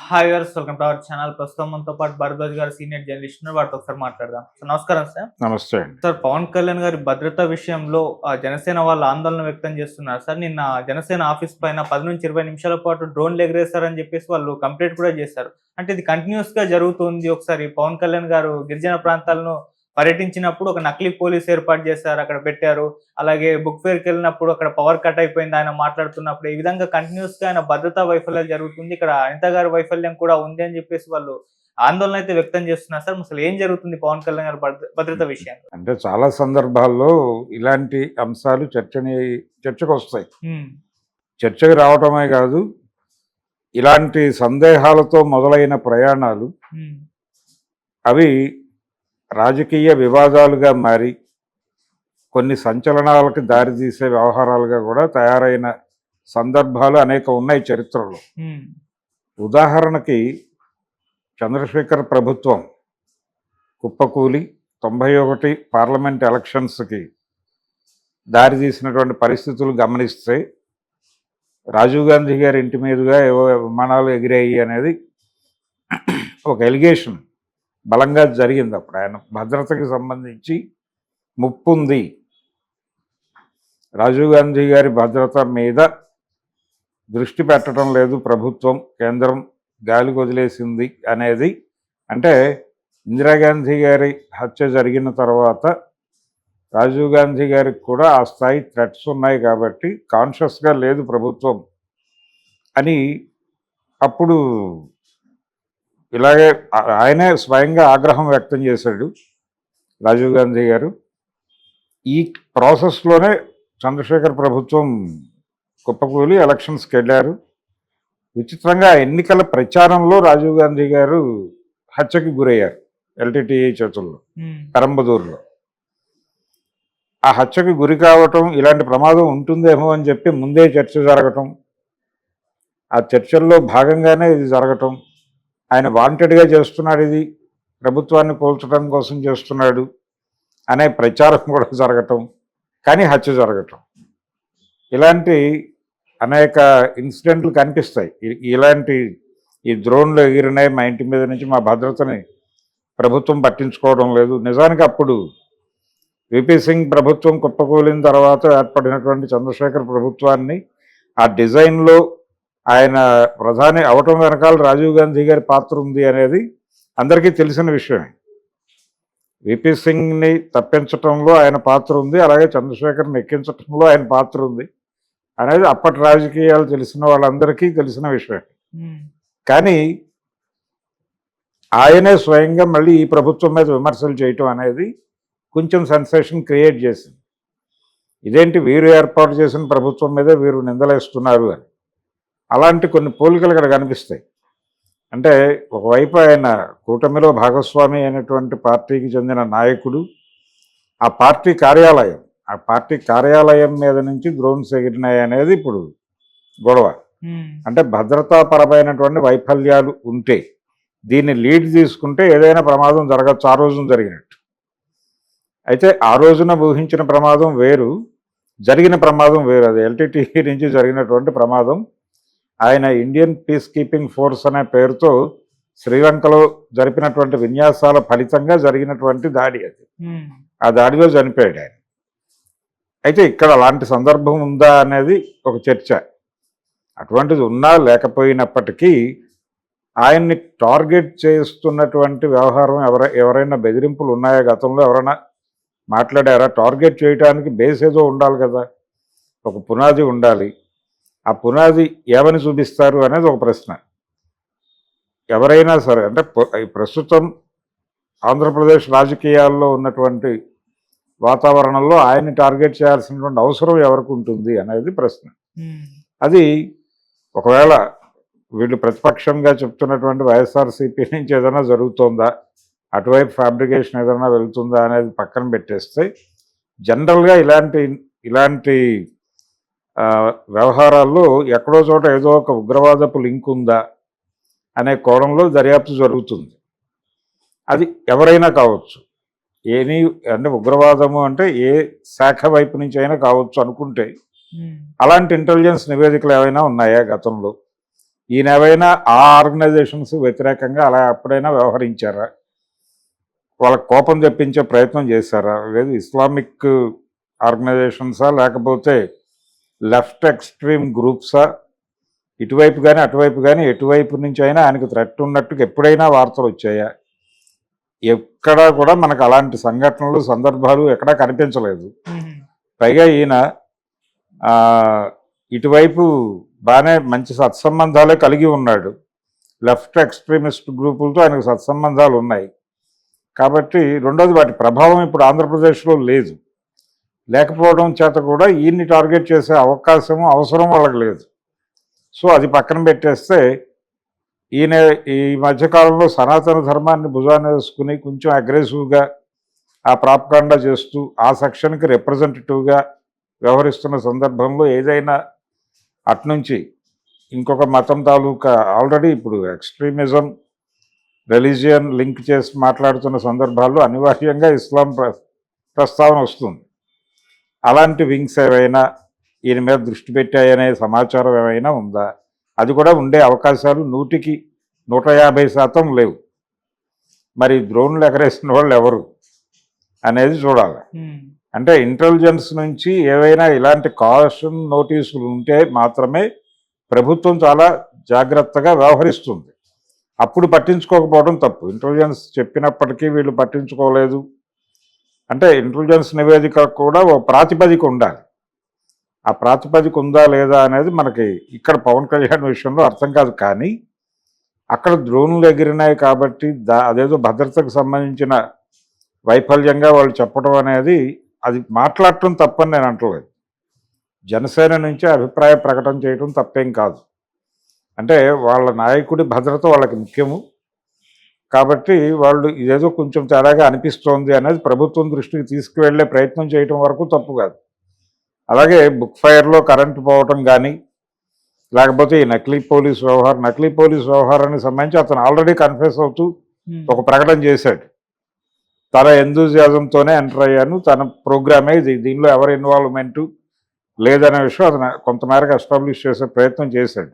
Hi viewers, welcome to our channel. ప్రస్తుతం మనతో పాటు భరద్వాజ్ గారు సీనియర్ జర్నలిస్ట్ ఉన్నారు. వారితో ఒకసారి మాట్లాడదాం. సార్ నమస్కారం సార్. నమస్తే అండి. సార్, పవన్ కళ్యాణ్ గారి భద్రతా విషయంలో జనసేన వాళ్ళు ఆందోళన వ్యక్తం చేస్తున్నారు సార్. నిన్న జనసేన ఆఫీస్ పైన 10 నుంచి 20 నిమిషాల పాటు డ్రోన్లు ఎగరేస్తారని చెప్పేసి వాళ్ళు కంప్లైంట్ కూడా చేశారు. అంటే ఇది కంటిన్యూస్ గా జరుగుతుంది. ఒకసారి పవన్ కళ్యాణ్ గారు గిరిజన ప్రాంతాలను పర్యటించినప్పుడు ఒక నకిలీ పోలీస్ ఏర్పాటు చేశారు, అక్కడ పెట్టారు. అలాగే బుక్ ఫేర్కి వెళ్ళినప్పుడు అక్కడ పవర్ కట్ అయిపోయింది ఆయన మాట్లాడుతున్నప్పుడు. ఈ విధంగా కంటిన్యూస్ గా ఆయన భద్రతా వైఫల్యాలు జరుగుతుంది, ఇక్కడ అనిత గారి వైఫల్యం కూడా ఉంది అని చెప్పేసి వాళ్ళు ఆందోళన అయితే వ్యక్తం చేస్తున్నారు సార్. అసలు ఏం జరుగుతుంది పవన్ కళ్యాణ్ గారి భద్రత విషయంలో? అంటే చాలా సందర్భాల్లో ఇలాంటి అంశాలు చర్చకు వస్తాయి. చర్చకు రావటమే కాదు, ఇలాంటి సందేహాలతో మొదలైన ప్రయాణాలు అవి రాజకీయ వివాదాలుగా మారి కొన్ని సంచలనాలకు దారితీసే వ్యవహారాలుగా కూడా తయారైన సందర్భాలు అనేక ఉన్నాయి చరిత్రలో. ఉదాహరణకి చంద్రశేఖర్ ప్రభుత్వం కుప్పకూలి 91 పార్లమెంట్ ఎలక్షన్స్కి దారితీసినటువంటి పరిస్థితులు గమనిస్తే రాజీవ్ గాంధీ గారి ఇంటి మీదుగా ఏవో విమానాలు ఎగిరాయి అనేది ఒక ఎలిగేషన్ బలంగా జరిగింది. అప్పుడు ఆయన భద్రతకి సంబంధించి ముప్పు ఉంది, రాజీవ్ గాంధీ గారి భద్రత మీద దృష్టి పెట్టడం లేదు ప్రభుత్వం, కేంద్రం గాలికి వదిలేసింది అనేది. అంటే ఇందిరాగాంధీ గారి హత్య జరిగిన తర్వాత రాజీవ్ గాంధీ గారికి కూడా ఆ స్థాయి థ్రెట్స్ ఉన్నాయి కాబట్టి కాన్షియస్గా లేదు ప్రభుత్వం అని అప్పుడు ఇలాగే ఆయనే స్వయంగా ఆగ్రహం వ్యక్తం చేశాడు రాజీవ్ గాంధీ గారు. ఈ ప్రాసెస్లోనే చంద్రశేఖర్ ప్రభుత్వం కుప్పకూలి ఎలక్షన్స్కి వెళ్ళారు. విచిత్రంగా ఎన్నికల ప్రచారంలో రాజీవ్ గాంధీ గారు హత్యకి గురయ్యారు ఎల్టీటీఈ చేతుల్లో, పెరంబదూరులో. ఆ హత్యకి గురి కావటం, ఇలాంటి ప్రమాదం ఉంటుందేమో అని చెప్పి ముందే చర్చ జరగటం, ఆ చర్చల్లో భాగంగానే ఇది జరగటం, ఆయన వాంటెడ్గా చేస్తున్నాడు, ఇది ప్రభుత్వాన్ని కూల్చడం కోసం చేస్తున్నాడు అనే ప్రచారం కూడా జరగటం, కానీ హత్య జరగటం, ఇలాంటి అనేక ఇన్సిడెంట్లు కనిపిస్తాయి. ఇలాంటి ఈ డ్రోన్లు ఎగిరినాయి మా ఇంటి మీద నుంచి, మా భద్రతని ప్రభుత్వం పట్టించుకోవడం లేదు. నిజానికి అప్పుడు విపి సింగ్ ప్రభుత్వం కుప్పకూలిన తర్వాత ఏర్పడినటువంటి చంద్రశేఖర్ ప్రభుత్వాన్ని ఆ డిజైన్లో ఆయన ప్రధాని అవటం వెనకాల రాజీవ్ గాంధీ గారి పాత్ర ఉంది అనేది అందరికీ తెలిసిన విషయమే. విపి సింగ్ని తప్పించటంలో ఆయన పాత్ర ఉంది, అలాగే చంద్రశేఖర్ని ఎక్కించటంలో ఆయన పాత్ర ఉంది అనేది అప్పటి రాజకీయాలు తెలిసిన వాళ్ళందరికీ తెలిసిన విషయం. కానీ ఆయనే స్వయంగా మళ్ళీ ఈ ప్రభుత్వం మీద విమర్శలు చేయటం అనేది కొంచెం సెన్సేషన్ క్రియేట్ చేసింది. ఇదేంటి వీరు ఏర్పాటు చేసిన ప్రభుత్వం మీదే వీరు నిందలేస్తున్నారు అని. అలాంటి కొన్ని పోలికలు ఇక్కడ కనిపిస్తాయి. అంటే ఒకవైపు ఆయన కూటమిలో భాగస్వామి అయినటువంటి పార్టీకి చెందిన నాయకుడు, ఆ పార్టీ కార్యాలయం మీద నుంచి డ్రోన్స్ ఎగిరినాయి అనేది ఇప్పుడు గొడవ. అంటే భద్రతాపరమైనటువంటి వైఫల్యాలు ఉంటే దీన్ని లీడ్ తీసుకుంటే ఏదైనా ప్రమాదం జరగచ్చు. ఆ రోజున జరిగినట్టు అయితే ఆ రోజున ఊహించిన ప్రమాదం వేరు, జరిగిన ప్రమాదం వేరు. అది ఎల్టీటీఈ నుంచి జరిగినటువంటి ప్రమాదం. ఆయన ఇండియన్ పీస్ కీపింగ్ ఫోర్స్ అనే పేరుతో శ్రీలంకలో జరిపినటువంటి విన్యాసాల ఫలితంగా జరిగినటువంటి దాడి అది. ఆ దాడిలో చనిపోయాడు ఆయన. అయితే ఇక్కడ అలాంటి సందర్భం ఉందా అనేది ఒక చర్చ. అటువంటిది ఉన్నా లేకపోయినప్పటికీ ఆయన్ని టార్గెట్ చేస్తున్నటువంటి వ్యవహారం ఎవరైనా బెదిరింపులు ఉన్నాయా, గతంలో ఎవరైనా మాట్లాడారా? టార్గెట్ చేయడానికి బేస్ ఏదో ఉండాలి కదా, ఒక పునాది ఉండాలి. ఆ పునాది ఏమని చూపిస్తారు అనేది ఒక ప్రశ్న. ఎవరైనా సరే, అంటే ప్రస్తుతం ఆంధ్రప్రదేశ్ రాజకీయాల్లో ఉన్నటువంటి వాతావరణంలో ఆయన్ని టార్గెట్ చేయాల్సినటువంటి అవసరం ఎవరికి ఉంటుంది అనేది ప్రశ్న. అది ఒకవేళ వీళ్ళు ప్రతిపక్షంగా చెప్తున్నటువంటి వైఎస్ఆర్సీపీ నుంచి ఏదైనా జరుగుతుందా, అటువైపు ఫ్యాబ్రికేషన్ ఏదైనా వెళ్తుందా అనేది పక్కన పెట్టేస్తే, జనరల్గా ఇలాంటి వ్యవహారాల్లో ఎక్కడో చోట ఏదో ఒక ఉగ్రవాదపు లింక్ ఉందా అనే కోణంలో దర్యాప్తు జరుగుతుంది. అది ఎవరైనా కావచ్చు, అంటే ఉగ్రవాదము అంటే ఏ శాఖ వైపు నుంచి అయినా కావచ్చు అనుకుంటే అలాంటి ఇంటెలిజెన్స్ నివేదికలు ఏమైనా ఉన్నాయా గతంలో? ఈయన ఏవైనా ఆ ఆర్గనైజేషన్స్ వ్యతిరేకంగా అలా ఎప్పుడైనా వ్యవహరించారా? వాళ్ళకి కోపం తెప్పించే ప్రయత్నం చేశారా? లేదు ఇస్లామిక్ ఆర్గనైజేషన్సా, లేకపోతే లెఫ్ట్ ఎక్స్ట్రీమ్ గ్రూప్సా? ఇటువైపు కానీ అటువైపు కానీ ఎటువైపు నుంచి అయినా ఆయనకు థ్రెట్ ఉన్నట్టుగా ఎప్పుడైనా వార్తలు వచ్చాయా? ఎక్కడా కూడా మనకు అలాంటి సంఘటనలు, సందర్భాలు ఎక్కడా కనిపించలేదు. పైగా ఈయన ఇటువైపు బాగానే మంచి సత్సంబంధాలే కలిగి ఉన్నాడు. లెఫ్ట్ ఎక్స్ట్రీమిస్ట్ గ్రూపులతో ఆయనకు సత్సంబంధాలు ఉన్నాయి కాబట్టి, రెండోది వాటి ప్రభావం ఇప్పుడు ఆంధ్రప్రదేశ్లో లేదు. లేకపోవడం చేత కూడా ఈయన్ని టార్గెట్ చేసే అవకాశము, అవసరం వాళ్ళకి లేదు. సో అది పక్కన పెట్టేస్తే, ఈయన ఈ మధ్యకాలంలో సనాతన ధర్మాన్ని భుజాన్ని వేసుకుని కొంచెం అగ్రెసివ్గా ఆ ప్రాపకాండా చేస్తూ ఆ సెక్షన్కి రిప్రజెంటేటివ్గా వ్యవహరిస్తున్న సందర్భంలో ఏదైనా అట్నుంచి ఇంకొక మతం తాలూకా ఆల్రెడీ ఇప్పుడు ఎక్స్ట్రీమిజం, రిలీజియన్ లింక్ చేసి మాట్లాడుతున్న సందర్భాల్లో అనివార్యంగా ఇస్లాం ప్రస్తావన వస్తుంది. అలాంటి వింగ్స్ ఏవైనా ఈయన మీద దృష్టి పెట్టాయనే సమాచారం ఏమైనా ఉందా? అది కూడా ఉండే అవకాశాలు 100కి 150% లేవు. మరి డ్రోన్లు ఎగరేసిన వాళ్ళు ఎవరు అనేది చూడాలి. అంటే ఇంటెలిజెన్స్ నుంచి ఏవైనా ఇలాంటి కాషన్ నోటీసులు ఉంటే మాత్రమే ప్రభుత్వం చాలా జాగ్రత్తగా వ్యవహరిస్తుంది. అప్పుడు పట్టించుకోకపోవడం తప్పు. ఇంటెలిజెన్స్ చెప్పినప్పటికీ వీళ్ళు పట్టించుకోలేదు అంటే ఇంటెలిజెన్స్ నివేదిక కూడా ఓ ప్రాతిపదిక ఉండాలి. ఆ ప్రాతిపదిక ఉందా లేదా అనేది మనకి ఇక్కడ పవన్ కళ్యాణ్ విషయంలో అర్థం కాదు. కానీ అక్కడ డ్రోన్లు ఎగిరినాయి కాబట్టి అదేదో భద్రతకు సంబంధించిన వైఫల్యంగా వాళ్ళు చెప్పడం అనేది, అది మాట్లాడటం తప్పని నేను అంటలేదు. జనసేన నుంచి అభిప్రాయ ప్రకటన చేయడం తప్పేం కాదు. అంటే వాళ్ళ నాయకుడి భద్రత వాళ్ళకి ముఖ్యము కాబట్టి వాళ్ళు ఇదేదో కొంచెం తేడాగా అనిపిస్తోంది అనేది ప్రభుత్వం దృష్టికి తీసుకువెళ్లే ప్రయత్నం చేయడం వరకు తప్పు కాదు. అలాగే బుక్ ఫైర్లో కరెంటు పోవటం కానీ, లేకపోతే ఈ నకిలీ పోలీస్ వ్యవహారానికి సంబంధించి అతను ఆల్రెడీ కన్ఫెస్ అవుతూ ఒక ప్రకటన చేశాడు. తన ఎంతూజియాజంతోనే ఎంటర్ అయ్యాను, తన ప్రోగ్రామే ఇది, దీనిలో ఎవరి ఇన్వాల్వ్మెంటు లేదనే విషయం అతను కొంతమేరకు ఎస్టాబ్లిష్ చేసే ప్రయత్నం చేశాడు.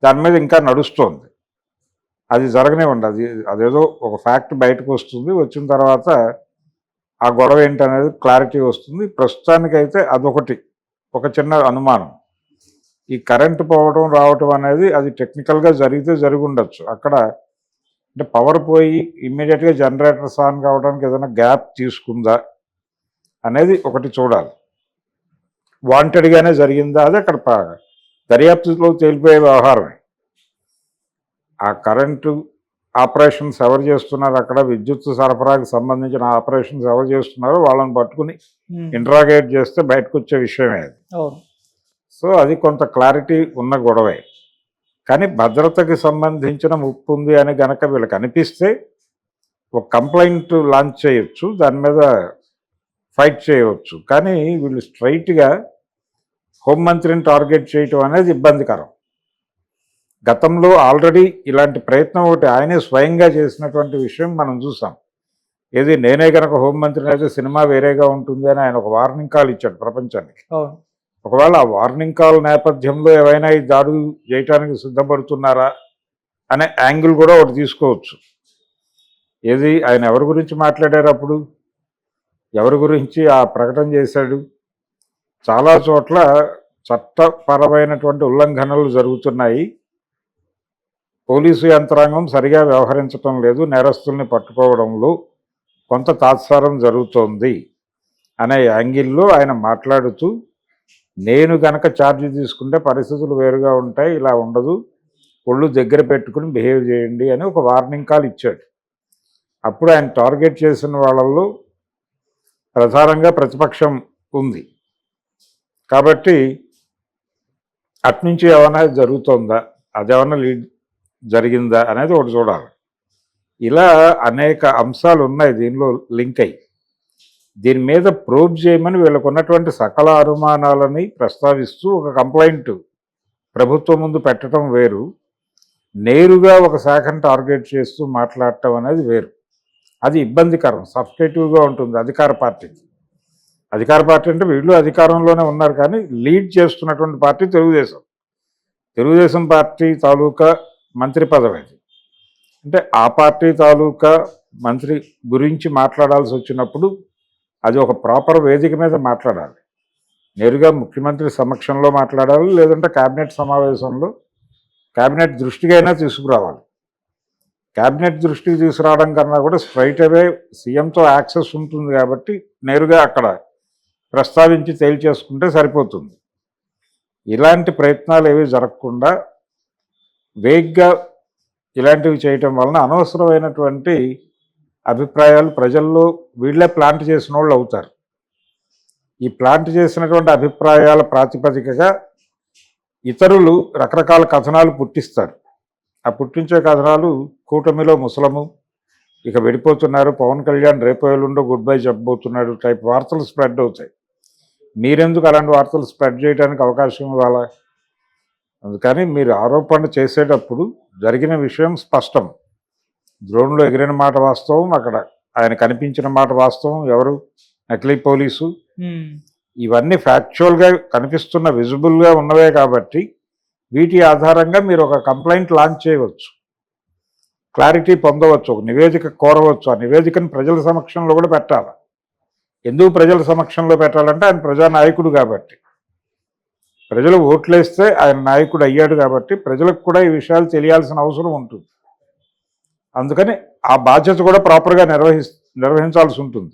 దాని మీద ఇంకా నడుస్తోంది. అది జరగనివ్వండి. అదేదో ఒక ఫ్యాక్ట్ బయటకు వస్తుంది, వచ్చిన తర్వాత ఆ గొడవ ఏంటనేది క్లారిటీ వస్తుంది. ప్రస్తుతానికైతే అదొకటి, ఒక చిన్న అనుమానం. ఈ కరెంటు పోవడం రావటం అనేది అది టెక్నికల్గా జరిగితే జరిగి ఉండొచ్చు. అక్కడ అంటే పవర్ పోయి ఇమ్మీడియట్గా జనరేటర్స్ ఆన్ కావడానికి ఏదైనా గ్యాప్ తీసుకుందా అనేది ఒకటి చూడాలి. వాంటెడ్గానే జరిగిందా అది అక్కడ దర్యాప్తులో తేలిపోయే వ్యవహారమే. ఆ కరెంటు ఆపరేషన్స్ ఎవరు చేస్తున్నారు, అక్కడ విద్యుత్ సరఫరాకు సంబంధించిన ఆపరేషన్స్ ఎవరు చేస్తున్నారో వాళ్ళని పట్టుకుని ఇంట్రాగేట్ చేస్తే బయటకు వచ్చే విషయమే అది. సో అది కొంత క్లారిటీ ఉన్న గొడవే. కానీ భద్రతకి సంబంధించిన ముప్పు ఉంది అని గనక వీళ్ళకి అనిపిస్తే ఒక కంప్లైంట్ లాంచ్ చేయొచ్చు, దాని మీద ఫైట్ చేయవచ్చు. కానీ వీళ్ళు స్ట్రైట్గా హోంమంత్రిని టార్గెట్ చేయటం అనేది ఇబ్బందికరం. గతంలో ఆల్రెడీ ఇలాంటి ప్రయత్నం ఒకటి ఆయనే స్వయంగా చేసినటువంటి విషయం మనం చూసాం. ఏది నేనే కనుక హోంమంత్రిని అయితే సినిమా వేరేగా ఉంటుంది అని ఆయన ఒక వార్నింగ్ కాల్ ఇచ్చాడు ప్రపంచానికి. ఒకవేళ ఆ వార్నింగ్ కాల్ నేపథ్యంలో ఏవైనా ఈ దాడులు చేయటానికి సిద్ధపడుతున్నారా అనే యాంగిల్ కూడా ఒకటి తీసుకోవచ్చు. ఏది ఆయన ఎవరి గురించి మాట్లాడారు, అప్పుడు ఎవరి గురించి ఆ ప్రకటన చేశాడు? చాలా చోట్ల చట్టపరమైనటువంటి ఉల్లంఘనలు జరుగుతున్నాయి, పోలీసు యంత్రాంగం సరిగా వ్యవహరించటం లేదు, నేరస్తుల్ని పట్టుకోవడంలో కొంత తాత్సారం జరుగుతోంది అనే యాంగిల్లో ఆయన మాట్లాడుతూ, నేను గనక ఛార్జ్ తీసుకుంటే పరిస్థితులు వేరుగా ఉంటాయి, ఇలా ఉండదు, ఒళ్ళు దగ్గర పెట్టుకుని బిహేవ్ చేయండి అని ఒక వార్నింగ్ కాల్ ఇచ్చాడు. అప్పుడు ఆయన టార్గెట్ చేసిన వాళ్ళల్లో ప్రధానంగా ప్రతిపక్షం ఉంది కాబట్టి అట్నుంచి ఏమైనా జరుగుతుందా, అదేమన్నా లీడ్ జరిగిందా అనేది ఒకటి చూడాలి. ఇలా అనేక అంశాలు ఉన్నాయి దీనిలో లింక్ అయ్యి. దీని మీద ప్రోబ్ చేయమని వీళ్ళకు ఉన్నటువంటి సకల అనుమానాలని ప్రస్తావిస్తూ ఒక కంప్లైంట్ ప్రభుత్వం ముందు పెట్టడం వేరు, నేరుగా ఒక శాఖను టార్గెట్ చేస్తూ మాట్లాడటం అనేది వేరు. అది ఇబ్బందికరం, సబ్స్టేటివ్గా ఉంటుంది అధికార పార్టీకి. అధికార పార్టీ అంటే వీళ్ళు అధికారంలోనే ఉన్నారు కానీ లీడ్ చేస్తున్నటువంటి పార్టీ తెలుగుదేశం. తెలుగుదేశం పార్టీ తాలూకా మంత్రి పదవి అది. అంటే ఆ పార్టీ తాలూకా మంత్రి గురించి మాట్లాడాల్సి వచ్చినప్పుడు అది ఒక ప్రాపర్ వేదిక మీద మాట్లాడాలి. నేరుగా ముఖ్యమంత్రి సమక్షంలో మాట్లాడాలి, లేదంటే కేబినెట్ సమావేశంలో కేబినెట్ దృష్టికైనా తీసుకురావాలి. కేబినెట్ దృష్టికి తీసుకురావడం కన్నా కూడా స్ట్రైట్ అవే సీఎంతో యాక్సెస్ ఉంటుంది కాబట్టి నేరుగా అక్కడ ప్రస్తావించి తేల్చేసుకుంటే సరిపోతుంది. ఇలాంటి ప్రయత్నాలు ఏవి జరగకుండా వేగ్గా ఇలాంటివి చేయటం వలన అనవసరమైనటువంటి అభిప్రాయాలు ప్రజల్లో వీళ్ళే ప్లాంట్ చేసిన వాళ్ళు అవుతారు. ఈ ప్లాంట్ చేసినటువంటి అభిప్రాయాల ప్రాతిపదికగా ఇతరులు రకరకాల కథనాలు పుట్టిస్తారు. ఆ పుట్టించే కథనాలు కూటమిలో ముసలము, ఇక విడిపోతున్నారు, పవన్ కళ్యాణ్ రేపు ఎల్లుండో గుడ్ బై చెప్పబోతున్నాడు టైప్ వార్తలు స్ప్రెడ్ అవుతాయి. మీరెందుకు అలాంటి వార్తలు స్ప్రెడ్ చేయడానికి అవకాశం ఇవ్వాలా? అందుకని మీరు ఆరోపణ చేసేటప్పుడు జరిగిన విషయం స్పష్టం. డ్రోన్లో ఎగిరిన మాట వాస్తవం, అక్కడ ఆయన కనిపించిన మాట వాస్తవం, ఎవరు నకిలీ పోలీసు, ఇవన్నీ ఫ్యాక్చువల్గా కనిపిస్తున్న విజిబుల్గా ఉన్నవే కాబట్టి వీటి ఆధారంగా మీరు ఒక కంప్లైంట్ లాంచ్ చేయవచ్చు, క్లారిటీ పొందవచ్చు, ఒక నివేదిక కోరవచ్చు. ఆ నివేదికను ప్రజల సమక్షంలో కూడా పెట్టాలి. ఎందుకు ప్రజల సమక్షంలో పెట్టాలంటే ఆయన ప్రజానాయకుడు కాబట్టి, ప్రజలు ఓట్లేస్తే ఆయన నాయకుడు అయ్యాడు కాబట్టి ప్రజలకు కూడా ఈ విషయాలు తెలియాల్సిన అవసరం ఉంటుంది. అందుకని ఆ బాధ్యత కూడా ప్రాపర్గా నిర్వహించాల్సి ఉంటుంది.